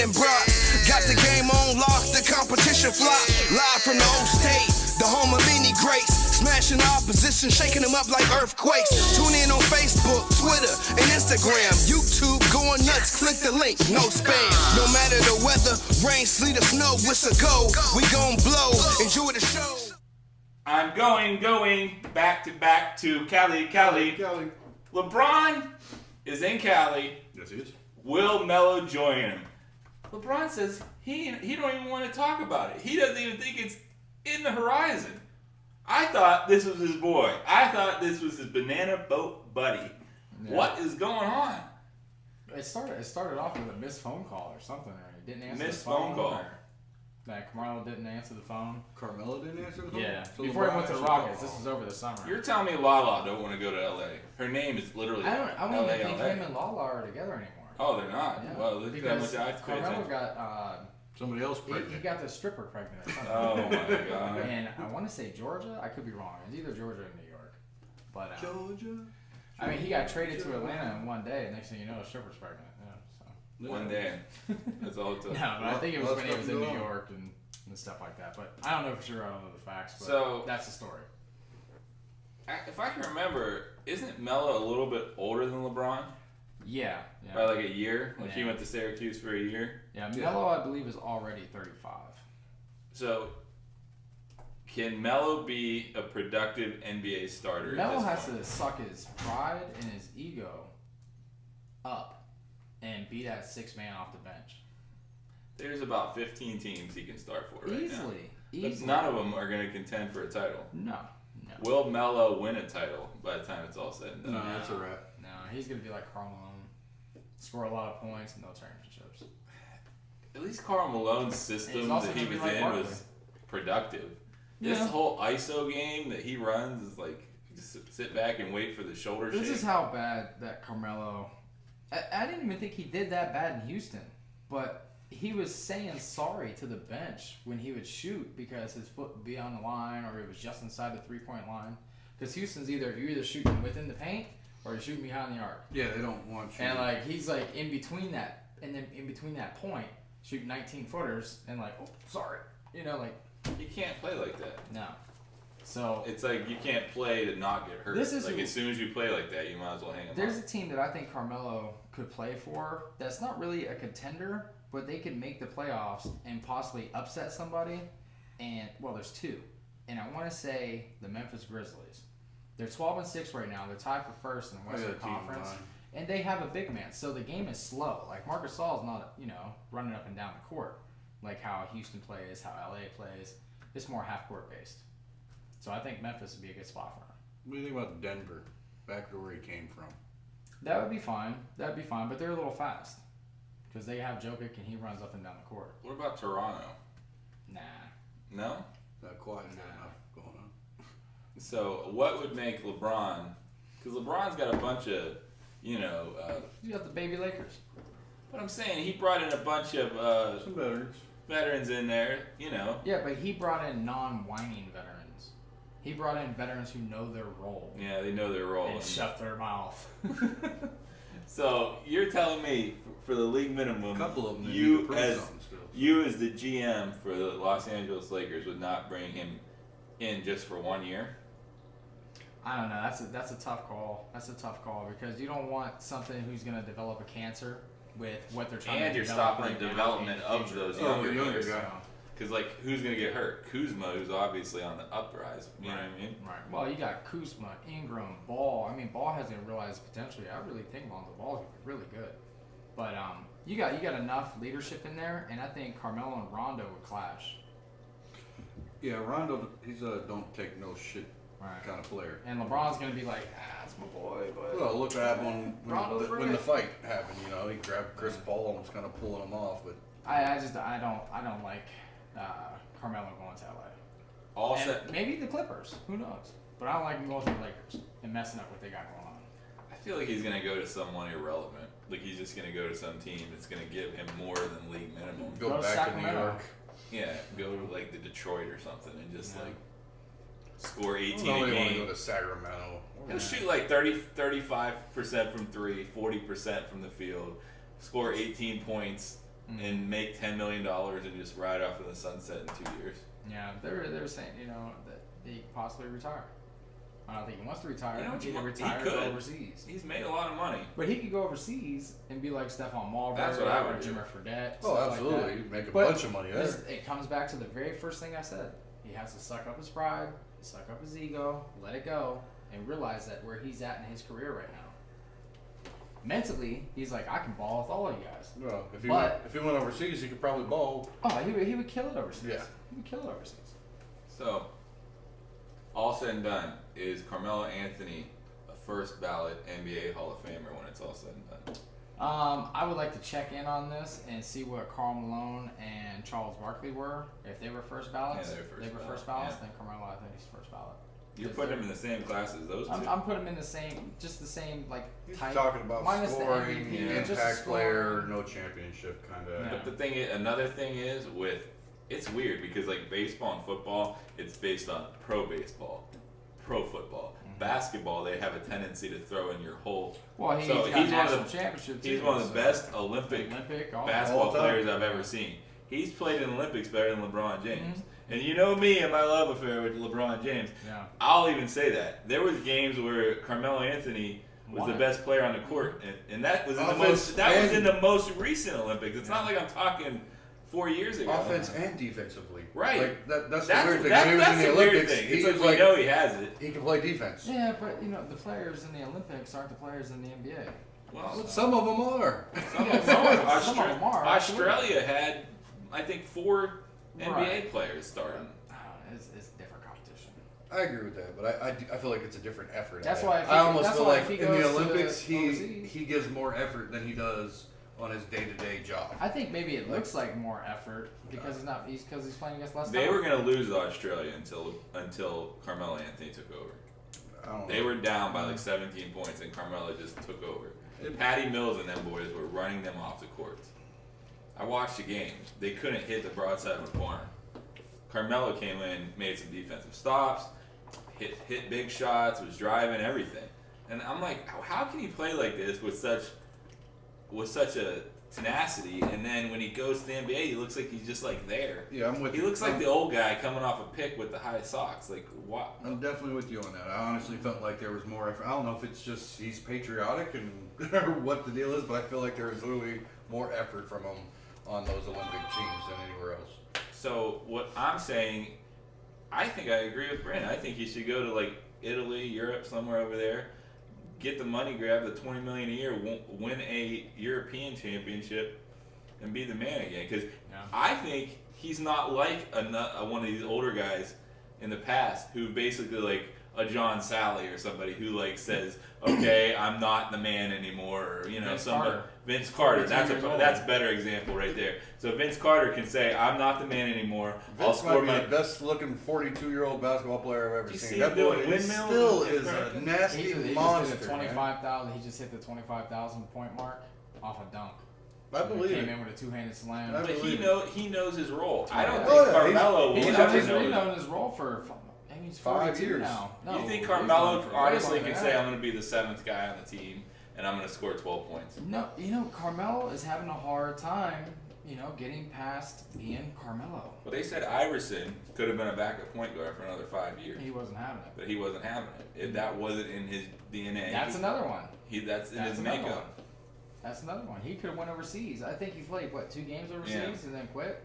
and Brock. Got the game on lock, the competition flop. Live from the old state, the home of many greats. Smashing opposition, shaking them up like earthquakes. Tune in on Facebook, Twitter, and Instagram. YouTube, going nuts, click the link, no spam. No matter the weather, rain, sleet, or snow, it's a go. We gon' blow, enjoy the show. I'm going back to Cali. LeBron is in Cali. Yes, he is. Will Melo join him? LeBron says he don't even want to talk about it. He doesn't even think it's in the horizon. I thought this was his boy. I thought this was his banana boat buddy. Yeah. What is going on? It started off with a missed phone call or something. Or he didn't answer missed the phone. phone call. That Carmelo didn't answer the phone. Carmelo didn't answer the phone? Yeah. So Before he went to the Rockets. call. This was over the summer. You're telling me Lala don't want to go to LA. Her name is literally I don't LA. even think him and Lala are together anymore. Oh, they're not? Yeah. Well, look at how much I pay Carmelo attention. got... Somebody else pregnant. He got the stripper pregnant or something. Oh my God. And I want to say Georgia. I could be wrong. It's either Georgia or New York. But Georgia? I mean, he got traded to Atlanta in one day. And next thing you know, the stripper's pregnant. Yeah, so. One day. That's all it took. No, but I think it was when he was in New York and stuff like that. But I don't know for sure. I don't know the facts. But So that's the story. If I can remember, isn't Melo a little bit older than LeBron? Yeah. By like a year? Like he Yeah. went to Syracuse for a year? Yeah, Melo, I believe, is already 35. So, can Melo be a productive NBA starter? Melo at this has point? to suck his pride and his ego up and be that sixth man off the bench. There's about 15 teams he can start for right now. Easily. But none of them are going to contend for a title. No. Will Melo win a title by the time it's all said and done? No, that's a wrap. No, he's going to be like Karl Malone. Score a lot of points and no championships. At least Karl Malone's system that he was in was productive. Yeah. This whole ISO game that he runs is like, just sit back and wait for the shoulder shake. This is how bad that Carmelo... I didn't even think he did that bad in Houston. But he was saying sorry to the bench when he would shoot because his foot would be on the line or it was just inside the three-point line. Because Houston's you're either shooting within the paint or you're shooting behind the arc. Yeah, they don't want you. And like he's like in between that, and then in between that point, shooting 19 footers and like, oh, sorry, you know, like you can't play like that. no. So It's like you can't play to not get hurt. This is like who- as soon as you play like that, you might as well hang them there's up. a team that I think Carmelo could play for. That's not really a contender, but they could make the playoffs and possibly upset somebody. And well, there's two, and I want to say the Memphis Grizzlies. They're 12-6 right now. They're tied for first in the Western Conference. And they have a big man, so the game is slow. Like Marcus Gasol is not, running up and down the court like how Houston plays, how LA plays. It's more half court based. So I think Memphis would be a good spot for him. What do you think about Denver? Back to where he came from. That would be fine. That'd be fine, but they're a little fast because they have Jokic and he runs up and down the court. What about Toronto? Nah. No? Not quite enough going on. So what would make LeBron? Because LeBron's got a bunch of, You got the baby Lakers. But I'm saying he brought in a bunch of Some veterans. veterans in there. Yeah, but he brought in non-whining veterans. He brought in veterans who know their role. Yeah, they know their role. And shut their mouth. So you're telling me for the league minimum, A couple of them need to you prove as something still. you as the GM for the Los Angeles Lakers would not bring him in just for 1 year? I don't know. That's a tough call. That's a tough call because you don't want something who's going to develop a cancer with what they're trying And to you're develop stopping right the now development in the of future. those Oh, younger the younger players. guy. Because who's gonna get hurt? Kuzma, who's obviously on the uprise. You know what I mean? Right. Well, you got Kuzma, Ingram, Ball. I mean, Ball hasn't realized his potential yet. I really think Lonzo Ball is really good. But you got enough leadership in there, and I think Carmelo and Rondo would clash. Yeah, Rondo, he's a don't take no shit kind of player. And LeBron's gonna be like, it's my boy, but Well, look what happened Rondo's when the fight happened. He grabbed Chris Paul and was kind of pulling him off, but I don't like Carmelo going to LA. All And set. maybe the Clippers. Who knows? But I don't like him going to the Lakers and messing up what they got going on. I feel like he's gonna go to someone irrelevant. Like he's just gonna go to some team that's gonna give him more than league minimum. go Go to back to New Sacramento. York. Yeah, go to like the Detroit or something and just score 18 Nobody a want to game. go to Sacramento. He'll shoot like 35% from three, 40% from the field, score 18 points, and make $10 million and just ride off in the sunset in 2 years. Yeah, they're saying that he could possibly retire. I don't think he wants to retire. You know what he you could want? retire He and go could. overseas. He's made a lot of money. But he could go overseas and be like Stephon Marbury That's what I or would do. Jimmy Fredette. Oh, stuff absolutely. Like You'd make a But bunch of money there. it comes back to the very first thing I said. He has to suck up his pride, suck up his ego, let it go, and realize that where he's at in his career right now. Mentally, he's like, I can ball with all of you guys. Well, if he But- went overseas, he could probably ball. Oh, he would kill it overseas. Yeah. He would kill it overseas. So, all said and done, is Carmelo Anthony a first ballot NBA Hall of Famer when it's all said and done? I would like to check in on this and see what Karl Malone and Charles Barkley were. If they were first ballots, Yeah, they were first ballots, ballot, yeah. then Carmelo, I think, is first ballot. You're Because putting him they're- in the same class as those two. I'm putting him in the same, just the same like He's type. talking about minus the scoring, MVP, just impact scoring. player, no championship kind of. Yeah. But the thing is, another thing is with, it's weird because like baseball and football, it's based on pro baseball, pro football. Basketball, they have a tendency to throw in your whole. Well, he's So got he's one of national the- championship He's too, one of the so- best Olympic all basketball All time. players I've ever seen. He's played in Olympics better than LeBron James. Mhm. And you know me and my love affair with LeBron James. Yeah. I'll even say that. There was games where Carmelo Anthony was Won the it. best player on the court, and that was in the Offense most. That was and- in the most recent Olympics. It's not Yeah. like I'm talking 4 years ago. Offense and defensively. Right. Like that's That's, the weird thing. that, when he was that's in the the weird Olympics, thing. he It's was like we like know he has it. he can play defense. Yeah, but the players in the Olympics aren't the players in the NBA. Well, Some of them are. some Yeah, of them are. some of them are, Australia had, I think, 4 NBA Right. players starting. I don't know, it's different competition. I agree with that, but I feel like it's a different effort. That's I why I almost that's feel why like if he in the goes to Olympics overseas- he gives more effort than he does on his day-to-day job. I think maybe it looks like more effort because he's playing against less. They talent. were going to lose to Australia until Carmelo Anthony took over. I don't They know. were down by like 17 points, and Carmelo just took over. Patty Mills and them boys were running them off the courts. I watched the game. They couldn't hit the broadside of a barn. Carmelo came in, made some defensive stops, hit big shots, was driving everything. And I'm like, how can he play like this with such a tenacity? And then when he goes to the NBA, he looks like he's just like there. Yeah, I'm with He you. looks like the old guy coming off a pick with the high socks. Like, what? I'm definitely with you on that. I honestly felt like there was more effort. I don't know if it's just he's patriotic and or what the deal is, but I feel like there was literally more effort from him on those Olympic teams than anywhere else. So what I'm saying, I think I agree with Brandon. I think he should go to like Italy, Europe, somewhere over there, get the money, grab the $20 million a year, win a European championship, and be the man again. Because I think he's not like one of these older guys in the past who basically like a John Sally or somebody who like says, "Okay, I'm not the man anymore," or Vince somebody. Carter. That's a better example right there. So Vince Carter can say, "I'm not the man anymore. I'll Vince score might my." be the best looking 42-year-old basketball player I've ever Do you seen. see That him boy doing is windmills still in is a America? nasty He monster. just did man. 25,000. He just hit the 25,000 point mark off a dunk. I believe Came it. in with a two-handed slam. I But believe he knows his role. I don't Yeah. think Oh, yeah, Carmelo he's will done ever his- know He's that. known his role for. I mean, he's 5 42 years. now. No, You think he's Carmelo done it for way honestly longer can than say, that. "I'm going to be the 7th guy on the team, and I'm going to score 12 points"? No, Carmelo is having a hard time, getting past being Carmelo. Well, they said Iverson could have been a backup point guard for another 5 years, He wasn't having it. but he wasn't having it. If that wasn't in his DNA, That's another one. that's in That's his another makeup. one. That's another one. He could have went overseas. I think he played 2 games overseas Yeah. and then quit,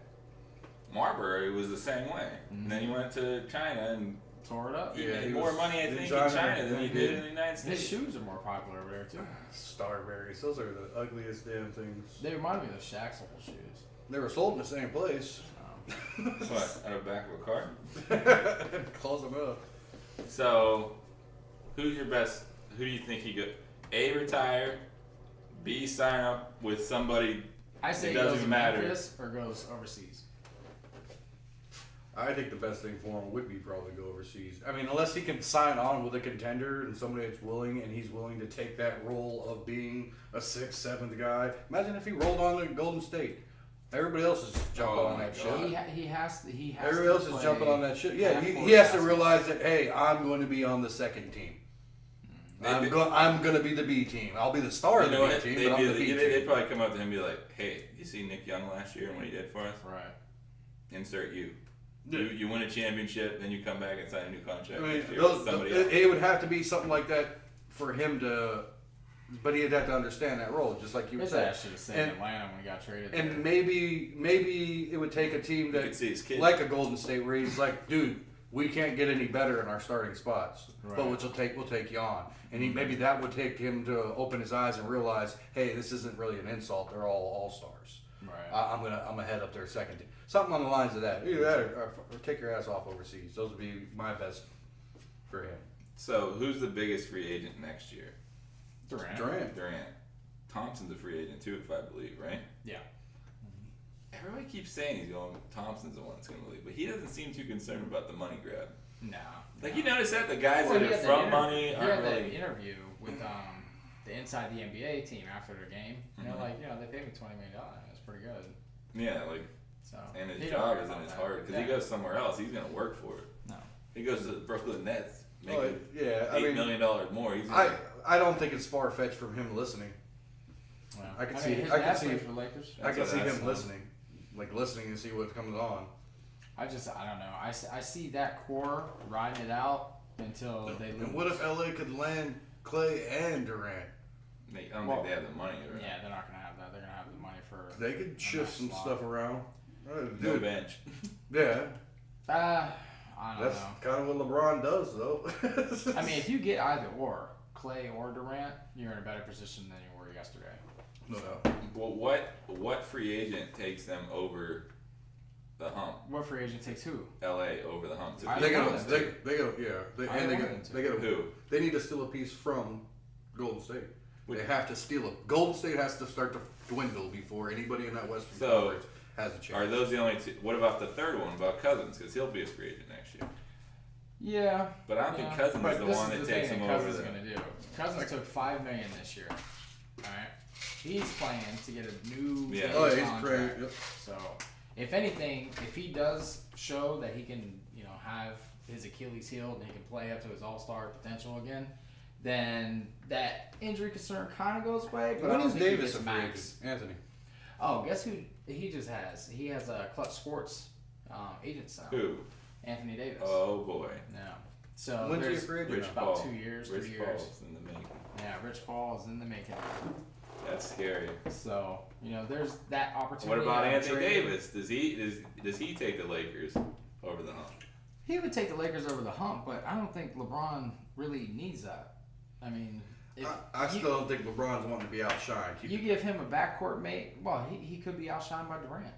Marbury was the same way. And then he went to China and tore it up. he Yeah, made he more was money, I in think, China in China than than he he did did. in the United His States. shoes are more popular over there too. Starberries. Those are the ugliest damn things. They remind me of Shaq's old shoes. They were sold in the same place. What, out of the back of a car? Calls them up. So, who's your best? Who do you think he could A, retire, B, sign up with somebody? I say It he doesn't goes to matter. Memphis or goes overseas. I think the best thing for him would be probably go overseas. I mean, unless he can sign on with a contender and somebody that's willing, and he's willing to take that role of being a 6th, 7th guy. Imagine if he rolled on to Golden State. Everybody else is jumping Oh on my that God. shit. He has to. Everybody else is jumping on that shit. Yeah, half-court he has to basketball. realize that, hey, I'm going to be on the second team. I'm gonna be the B team. I'll be the star of the B team, but I'm the B team. They'd probably come up to him and be like, "Hey, you see Nick Young last year and what he did for us? Right. Insert you. You win a championship, then you come back and sign a new contract. I mean, next year with somebody else." it would have to be something like that for him to, but he'd have to understand that role, just like you His said. ass should have stayed in Atlanta when he got traded. And there. maybe it would take a team You could see his that, kid. like a Golden State, where he's like, dude, we can't get any better in our starting spots, Right. but we'll take you on. And maybe that would take him to open his eyes and realize, hey, this isn't really an insult. They're all stars. Right. I'm gonna head up their second team. Something on the lines of that. Either that or take your ass off overseas. Those would be my best for him. So, who's the biggest free agent next year? Durant. Durant. Thompson's a free agent too, if I believe, right? Yeah. Everybody keeps saying he's going. Thompson's the one that's going to leave, but he doesn't seem too concerned about the money grab. No. Like you notice that the guys Well, that he are had from that money he aren't had that really. interview with the Inside the NBA team after their game. And they're like, they paid me $20 million. That's pretty good. Yeah, like, So and his he don't job worry isn't about as that. hard because he goes somewhere else. He's going to work for it. No. He goes to the Brooklyn Nets, making Yeah, $8 million more. He's I don't think it's far fetched from him listening. Well, I could mean, see- his I could dad see- played for the Lakers. I can what see that's him listening to see what comes on. I don't know. I see that core riding it out until they lose. And what if LA could land Clay and Durant? I don't think they have the money. Right? Yeah, they're not gonna have that. They're gonna have the money for. They could shift some slot. stuff around. No Dude, bench. yeah, I don't that's know. kind of what LeBron does, though. I mean, if you get either or, Clay or Durant, you're in a better position than you were yesterday. no doubt. Well, what free agent takes them over the hump? What free agent takes who? LA over the hump. I They don't gotta, know. they gotta, yeah. I don't want They them gotta. Who? They need to steal a piece from Golden State. They have to steal it. Golden State has to start to dwindle before anybody in that Western So, Conference has a chance. Are those the only two? What about the third one? About Cousins? Because he'll be a free agent next year. Yeah. But I don't think Cousins But is the this one is that the takes thing him that over Cousins the. is gonna do. Cousins took $5 million this year. All right. He's playing to get a new Yeah. big Oh, he's contract. great. Yep. So, if anything, if he does show that he can, have his Achilles healed and he can play up to his all-star potential again, then that injury concern kind of goes away. But I When don't is think he Davis gets a free agent? max. Anthony. Oh, guess who he just has? He has a Clutch Sports agent now. Who? Anthony Davis. Oh boy. Yeah. So When's he a there's free agent? Rich now? about Paul. 2 years, Rich 3 years. Paul's in the making. Yeah, Rich Paul is in the making. That's scary. So there's that What opportunity. about to Anthony trade. Davis? Does he take the Lakers over the hump? He would take the Lakers over the hump, but I don't think LeBron really needs that. I mean, if I you, still don't think LeBron's wanting to be outshined. you give him a backcourt mate, well, he could be outshined by Durant.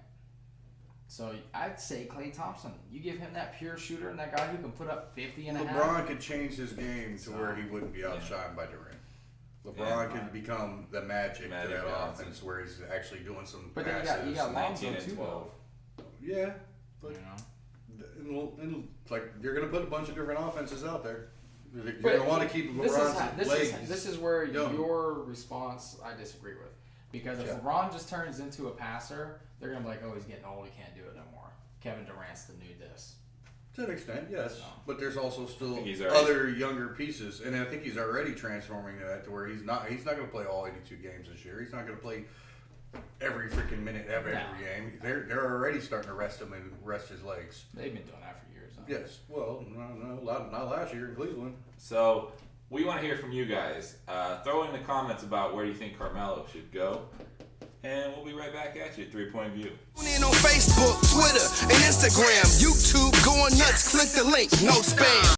So I'd say Klay Thompson. You give him that pure shooter and that guy who can put up 50 and a half. LeBron could change his game to where he wouldn't be outshined by Durant. LeBron could become the magic Magic to that Johnson. offense where he's actually doing some But then passes. you got Lonzo 19 and too, 12. Yeah, though. but and like you're gonna put a bunch of different offenses out there. You're But gonna want to keep This is, LeBron's legs. this is where young. your response I disagree with. Because if Yeah. LeBron just turns into a passer, they're going to be like, oh, he's getting old, he can't do it no more. Kevin Durant's the new this. To an extent, yes, No. but there's also still think he's already- other younger pieces, and I think he's already transforming that to where he's not going to play all 82 games this year. He's not going to play every freaking minute of every No. game. They're already starting to rest him and rest his legs. They've been doing that for years. Though. Yes, well, no, not last year in Cleveland. So we want to hear from you guys. Throw in the comments about where you think Carmelo should go. And we'll be right back at you, 3-Point View. Tune in on Facebook, Twitter, and Instagram, YouTube, going nuts. Click the link, no spam.